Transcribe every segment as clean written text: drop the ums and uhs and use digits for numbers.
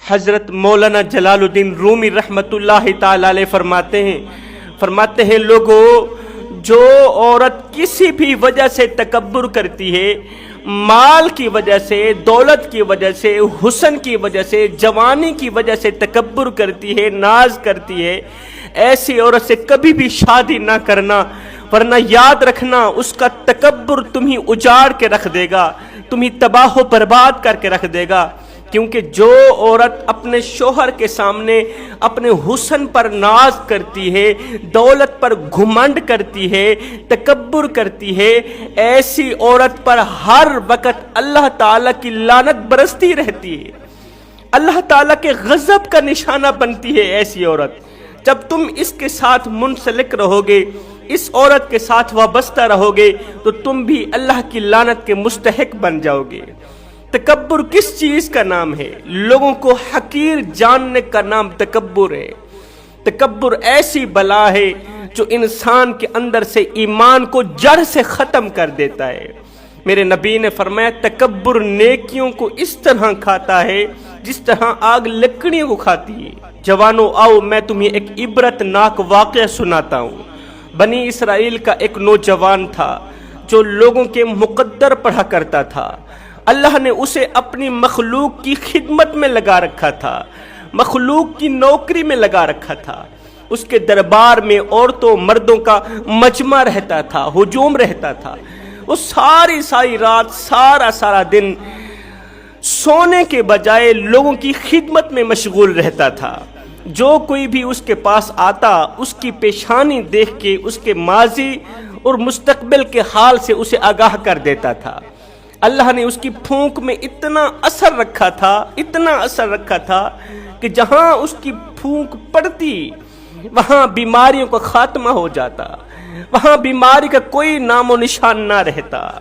حضرت مولانا جلال الدین رومی رحمت اللہ تعالی علیہ فرماتے ہیں لوگوں، جو عورت کسی بھی وجہ سے تکبر کرتی ہے، مال کی وجہ سے، دولت کی وجہ سے، حسن کی وجہ سے، جوانی کی وجہ سے تکبر کرتی ہے، ناز کرتی ہے، ایسی عورت سے کبھی بھی شادی نہ کرنا، ورنہ یاد رکھنا اس کا تکبر تمہیں اجاڑ کے رکھ دے گا، تمہیں تباہ و برباد کر کے رکھ دے گا۔ کیونکہ جو عورت اپنے شوہر کے سامنے اپنے حسن پر ناز کرتی ہے، دولت پر گھمنڈ کرتی ہے، تکبر کرتی ہے، ایسی عورت پر ہر وقت اللہ تعالیٰ کی لعنت برستی رہتی ہے، اللہ تعالیٰ کے غضب کا نشانہ بنتی ہے ایسی عورت۔ جب تم اس کے ساتھ منسلک رہو گے، اس عورت کے ساتھ وابستہ رہو گے، تو تم بھی اللہ کی لعنت کے مستحق بن جاؤ گے۔ تکبر کس چیز کا نام ہے؟ لوگوں کو حقیر جاننے کا نام تکبر ہے۔ تکبر ایسی بلا ہے جو انسان کے اندر سے ایمان کو جڑ سے ختم کر دیتا ہے۔ میرے نبی نے فرمایا تکبر نیکیوں کو اس طرح کھاتا ہے جس طرح آگ لکڑیوں کو کھاتی ہے۔ جوانوں آؤ میں تمہیں ایک عبرت ناک واقعہ سناتا ہوں۔ بنی اسرائیل کا ایک نوجوان تھا جو لوگوں کے مقدر پڑھا کرتا تھا۔ اللہ نے اسے اپنی مخلوق کی خدمت میں لگا رکھا تھا، مخلوق کی نوکری میں لگا رکھا تھا۔ اس کے دربار میں عورتوں مردوں کا مجمع رہتا تھا، ہجوم رہتا تھا۔ وہ ساری رات سارا دن سونے کے بجائے لوگوں کی خدمت میں مشغول رہتا تھا۔ جو کوئی بھی اس کے پاس آتا اس کی پیشانی دیکھ کے اس کے ماضی اور مستقبل کے حال سے اسے آگاہ کر دیتا تھا۔ اللہ نے اس کی پھونک میں اتنا اثر رکھا تھا کہ جہاں اس کی پھونک پڑتی وہاں بیماریوں کا خاتمہ ہو جاتا، وہاں بیماری کا کوئی نام و نشان نہ رہتا۔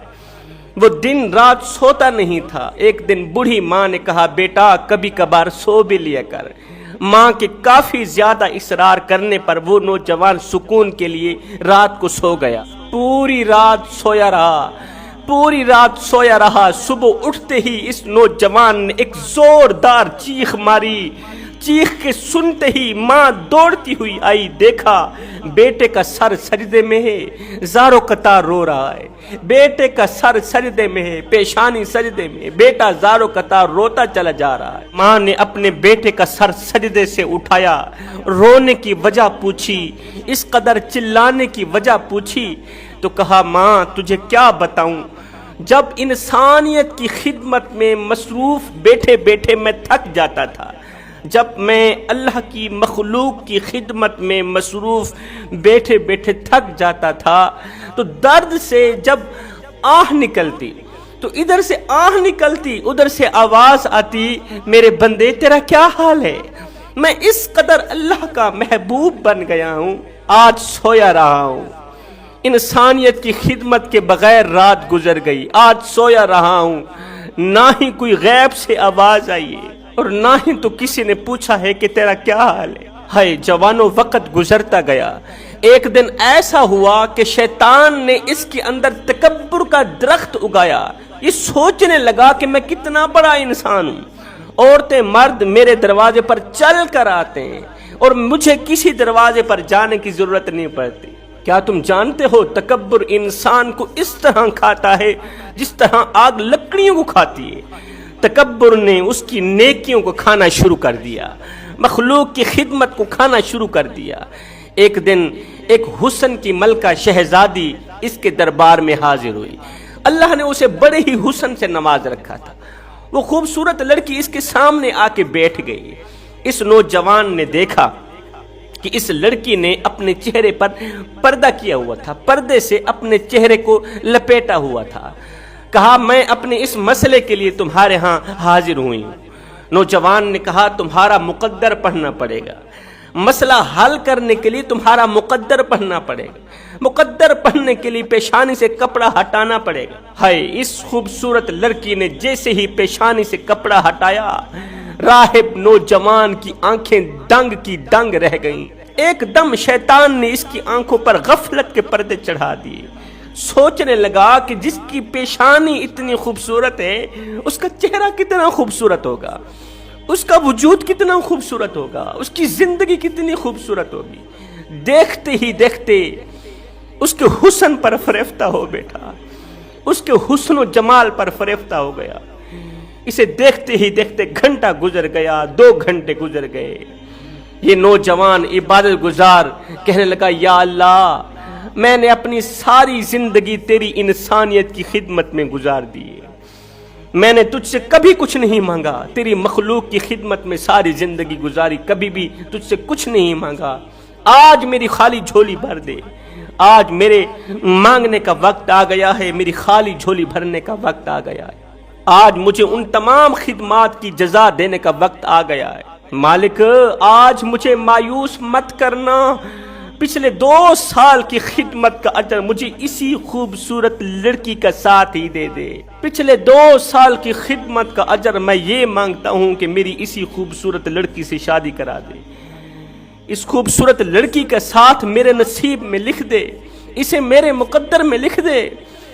وہ دن رات سوتا نہیں تھا۔ ایک دن بوڑھی ماں نے کہا بیٹا کبھی کبھار سو بھی لیا کر۔ ماں کے کافی زیادہ اصرار کرنے پر وہ نوجوان سکون کے لیے رات کو سو گیا۔ پوری رات سویا رہا۔ صبح اٹھتے ہی اس نوجوان نے ایک زوردار چیخ ماری۔ چیخ کے سنتے ہی ماں دوڑتی ہوئی آئی، دیکھا بیٹے کا سر سجدے میں ہے، زاروں قطار رو رہا ہے۔ بیٹے کا سر سجدے میں ہے، پیشانی سجدے میں، بیٹا زاروں قطار روتا چلا جا رہا ہے۔ ماں نے اپنے بیٹے کا سر سجدے سے اٹھایا، رونے کی وجہ پوچھی، اس قدر چلانے کی وجہ پوچھی تو کہا ماں تجھے کیا بتاؤں، جب انسانیت کی خدمت میں مصروف بیٹھے بیٹھے میں تھک جاتا تھا، جب میں اللہ کی مخلوق کی خدمت میں مصروف بیٹھے بیٹھے تھک جاتا تھا تو درد سے جب آہ نکلتی تو ادھر سے آہ نکلتی ادھر سے آواز آتی میرے بندے تیرا کیا حال ہے؟ میں اس قدر اللہ کا محبوب بن گیا ہوں، آج سویا رہا ہوں۔ انسانیت کی خدمت کے بغیر رات گزر گئی، آج سویا رہا ہوں، نہ ہی کوئی غیب سے آواز آئی ہے اور نہ ہی تو کسی نے پوچھا ہے کہ تیرا کیا حال ہے۔ ہائے جوانوں، وقت گزرتا گیا۔ ایک دن ایسا ہوا کہ شیطان نے اس کے اندر تکبر کا درخت اگایا۔ یہ سوچنے لگا کہ میں کتنا بڑا انسان ہوں، عورتیں مرد میرے دروازے پر چل کر آتے ہیں اور مجھے کسی دروازے پر جانے کی ضرورت نہیں پڑتی۔ کیا تم جانتے ہو تکبر انسان کو اس طرح کھاتا ہے جس طرح آگ لکڑیوں کو کھاتی ہے۔ تکبر نے اس کی نیکیوں کو کھانا شروع کر دیا، مخلوق کی خدمت کو کھانا شروع کر دیا۔ ایک دن ایک حسن کی ملکہ شہزادی اس کے دربار میں حاضر ہوئی۔ اللہ نے اسے بڑے ہی حسن سے نواز رکھا تھا۔ وہ خوبصورت لڑکی اس کے سامنے آ کے بیٹھ گئی۔ اس نوجوان نے دیکھا کہ اس لڑکی نے اپنے چہرے پر پردہ کیا ہوا تھا، پردے سے اپنے چہرے کو لپیٹا ہوا تھا۔ کہا میں اپنے اس مسئلے کے لیے تمہارے ہاں حاضر ہوئی ہوں۔ نوجوان نے کہا تمہارا مقدر پڑھنا پڑے گا، مسئلہ حل کرنے کے لیے تمہارا مقدر پڑھنا پڑے گا، مقدر پڑھنے کے لیے پیشانی سے کپڑا ہٹانا پڑے گا۔ ہائے اس خوبصورت لڑکی نے جیسے ہی پیشانی سے کپڑا ہٹایا، راہب نوجوان کی آنکھیں دنگ کی دنگ رہ گئیں۔ ایک دم شیطان نے اس کی آنکھوں پر غفلت کے پردے چڑھا دیے۔ سوچنے لگا کہ جس کی پیشانی اتنی خوبصورت ہے اس کا چہرہ کتنا خوبصورت ہوگا۔ اس کا وجود کتنا خوبصورت ہوگا، اس کی زندگی کتنی خوبصورت ہوگی، دیکھتے ہی دیکھتے اس کے حسن پر فریفتہ ہو بیٹھا، اس کے حسن و جمال پر فریفتہ ہو گیا۔ اسے دیکھتے ہی دیکھتے گھنٹہ گزر گیا، 2 گھنٹے گزر گئے۔ یہ نوجوان عبادت گزار کہنے لگا، یا اللہ، میں نے اپنی ساری زندگی تیری انسانیت کی خدمت میں گزار دی، میں نے تجھ سے کبھی کچھ نہیں مانگا، تیری مخلوق کی خدمت میں ساری زندگی گزاری، کبھی بھی تجھ سے کچھ نہیں مانگا، آج میری خالی جھولی بھر دے، آج میرے مانگنے کا وقت آ گیا ہے، میری خالی جھولی بھرنے کا وقت آ گیا ہے، آج مجھے ان تمام خدمات کی جزا دینے کا وقت آ گیا ہے۔ مالک، آج مجھے مایوس مت کرنا، پچھلے 2 سال کی خدمت کا اجر مجھے اسی خوبصورت لڑکی کا ساتھ ہی دے دے، پچھلے 2 سال کی خدمت کا اجر میں یہ مانگتا ہوں کہ میری اسی خوبصورت لڑکی سے شادی کرا دے، اس خوبصورت لڑکی کا ساتھ میرے نصیب میں لکھ دے، اسے میرے مقدر میں لکھ دے،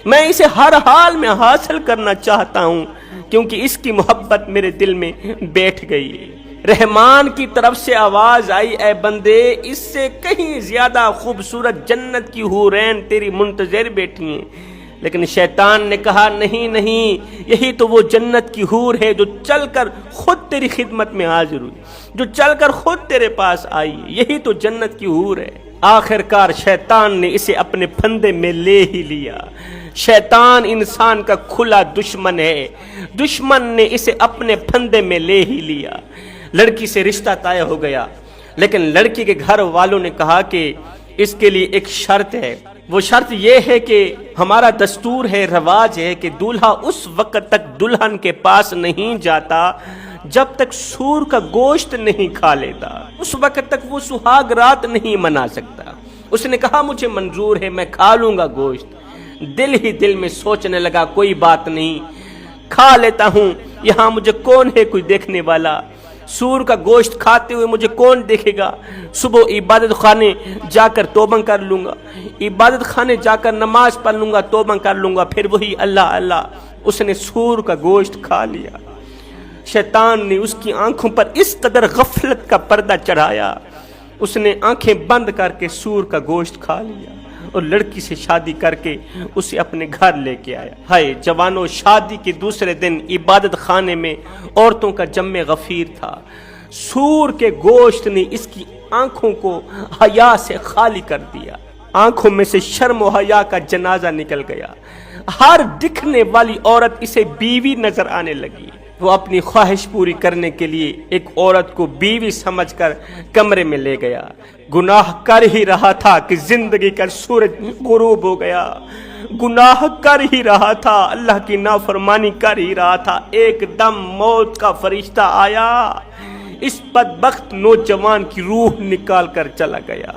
میں اسے ہر حال میں حاصل کرنا چاہتا ہوں، کیونکہ اس کی محبت میرے دل میں بیٹھ گئی ہے۔ رحمان کی طرف سے آواز آئی، اے بندے، اس سے کہیں زیادہ خوبصورت جنت کی حورین تیری منتظر بیٹھی ہیں، لیکن شیطان نے کہا، نہیں نہیں، یہی تو وہ جنت کی حور ہے جو چل کر خود تیری خدمت میں حاضر ہوئی، جو چل کر خود تیرے پاس آئی، یہی تو جنت کی حور ہے۔ آخر کار شیطان نے اسے اپنے پھندے میں لے ہی لیا۔ شیطان انسان کا کھلا دشمن ہے، دشمن نے اسے اپنے پھندے میں لے ہی لیا۔ لڑکی سے رشتہ طے ہو گیا، لیکن لڑکی کے گھر والوں نے کہا کہ اس کے لیے ایک شرط ہے، وہ شرط یہ ہے کہ ہمارا دستور ہے، رواج ہے کہ دولہا اس وقت تک دلہن کے پاس نہیں جاتا جب تک سور کا گوشت نہیں کھا لیتا، اس وقت تک وہ سہاگ رات نہیں منا سکتا۔ اس نے کہا، مجھے منظور ہے، میں کھا لوں گا گوشت۔ دل ہی دل میں سوچنے لگا، کوئی بات نہیں، کھا لیتا ہوں، یہاں مجھے کون ہے کوئی دیکھنے والا، سور کا گوشت کھاتے ہوئے مجھے کون دیکھے گا، صبح عبادت خانے جا کر توبہ کر لوں گا، عبادت خانے جا کر نماز پڑھ لوں گا، توبہ کر لوں گا، پھر وہی اللہ اللہ۔ اس نے سور کا گوشت کھا لیا۔ شیطان نے اس کی آنکھوں پر اس قدر غفلت کا پردہ چڑھایا، اس نے آنکھیں بند کر کے سور کا گوشت کھا لیا اور لڑکی سے شادی کر کے اسے اپنے گھر لے کے آیا۔ ہائے جوانوں، شادی کے دوسرے دن عبادت خانے میں عورتوں کا جم غفیر تھا۔ سور کے گوشت نے اس کی آنکھوں کو حیا سے خالی کر دیا، آنکھوں میں سے شرم و حیا کا جنازہ نکل گیا۔ ہر دکھنے والی عورت اسے بیوی نظر آنے لگی۔ وہ اپنی خواہش پوری کرنے کے لیے ایک عورت کو بیوی سمجھ کر کمرے میں لے گیا۔ گناہ کر ہی رہا تھا کہ زندگی کا سورج غروب ہو گیا، گناہ کر ہی رہا تھا، اللہ کی نافرمانی کر ہی رہا تھا، ایک دم موت کا فرشتہ آیا، اس بدبخت نوجوان کی روح نکال کر چلا گیا۔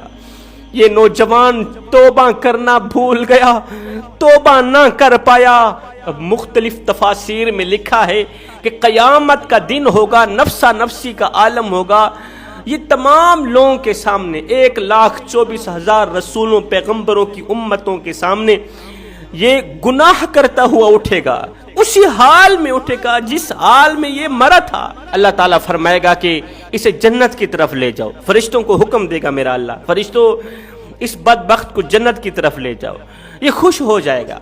یہ نوجوان توبہ کرنا بھول گیا، توبہ نہ کر پایا۔ اب مختلف تفاسیر میں لکھا ہے کہ قیامت کا دن ہوگا، نفسا نفسی کا عالم ہوگا، یہ تمام لوگوں کے سامنے 1,24,000 رسولوں پیغمبروں کی امتوں کے سامنے یہ گناہ کرتا ہوا اٹھے گا، اسی حال میں اٹھے گا جس حال میں یہ مرا تھا۔ اللہ تعالیٰ فرمائے گا کہ اسے جنت کی طرف لے جاؤ، فرشتوں کو حکم دے گا میرا اللہ، فرشتوں اس بدبخت کو جنت کی طرف لے جاؤ۔ یہ خوش ہو جائے گا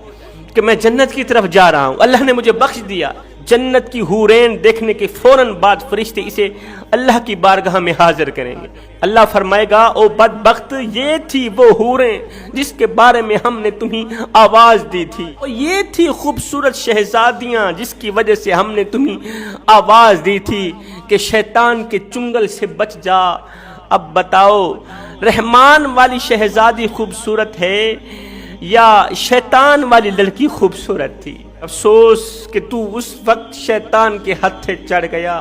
کہ میں جنت کی طرف جا رہا ہوں، اللہ نے مجھے بخش دیا۔ جنت کی حورین دیکھنے کے فوراً بعد فرشتے اسے اللہ کی بارگاہ میں حاضر کریں گے۔ اللہ فرمائے گا، او بدبخت، یہ تھی وہ حوریں جس کے بارے میں ہم نے تمہیں آواز دی تھی، اور یہ تھی خوبصورت شہزادیاں جس کی وجہ سے ہم نے تمہیں آواز دی تھی کہ شیطان کے چنگل سے بچ جا۔ اب بتاؤ، رحمان والی شہزادی خوبصورت ہے یا شیطان والی لڑکی خوبصورت تھی؟ افسوس کہ تو اس وقت شیطان کے ہتھے چڑھ گیا،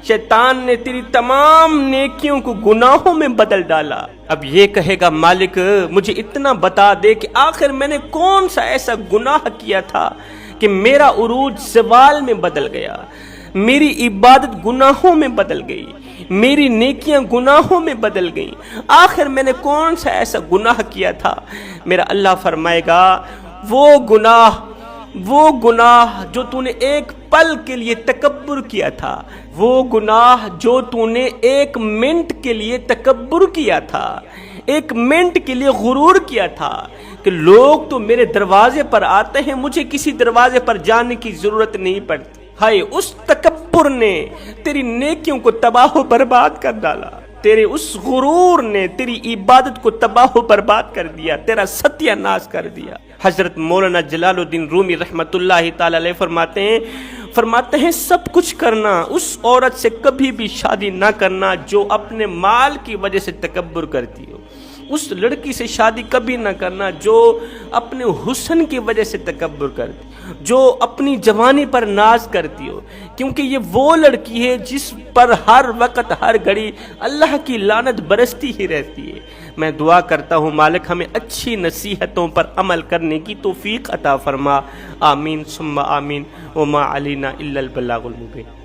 شیطان نے تیری تمام نیکیوں کو گناہوں میں بدل ڈالا۔ اب یہ کہے گا، مالک مجھے اتنا بتا دے کہ آخر میں نے کون سا ایسا گناہ کیا تھا کہ میرا عروج زوال میں بدل گیا، میری عبادت گناہوں میں بدل گئی، میری نیکیاں گناہوں میں بدل گئیں، آخر میں نے کون سا ایسا گناہ کیا تھا؟ میرا اللہ فرمائے گا، وہ گناہ وہ گناہ جو تو نے ایک پل کے لیے تکبر کیا تھا، وہ گناہ جو تو نے ایک منٹ کے لیے تکبر کیا تھا، ایک منٹ کے لیے غرور کیا تھا کہ لوگ تو میرے دروازے پر آتے ہیں، مجھے کسی دروازے پر جانے کی ضرورت نہیں پڑتی، ہائے اس تکبر نے تیری نیکیوں کو تباہ و برباد کر ڈالا، تیرے اس غرور نے تیری عبادت کو تباہ و برباد کر دیا، تیرا ستیہ ناش کر دیا۔ حضرت مولانا جلال الدین رومی رحمت اللہ تعالی علیہ فرماتے ہیں سب کچھ کرنا، اس عورت سے کبھی بھی شادی نہ کرنا جو اپنے مال کی وجہ سے تکبر کرتی ہو، اس لڑکی سے شادی کبھی نہ کرنا جو اپنے حسن کی وجہ سے تکبر کرتی، جو اپنی جوانی پر ناز کرتی ہو، کیونکہ یہ وہ لڑکی ہے جس پر ہر وقت ہر گھڑی اللہ کی لعنت برستی ہی رہتی ہے۔ میں دعا کرتا ہوں مالک ہمیں اچھی نصیحتوں پر عمل کرنے کی توفیق عطا فرما، آمین ثم آمین، وما علینا الا البلاغ المبین۔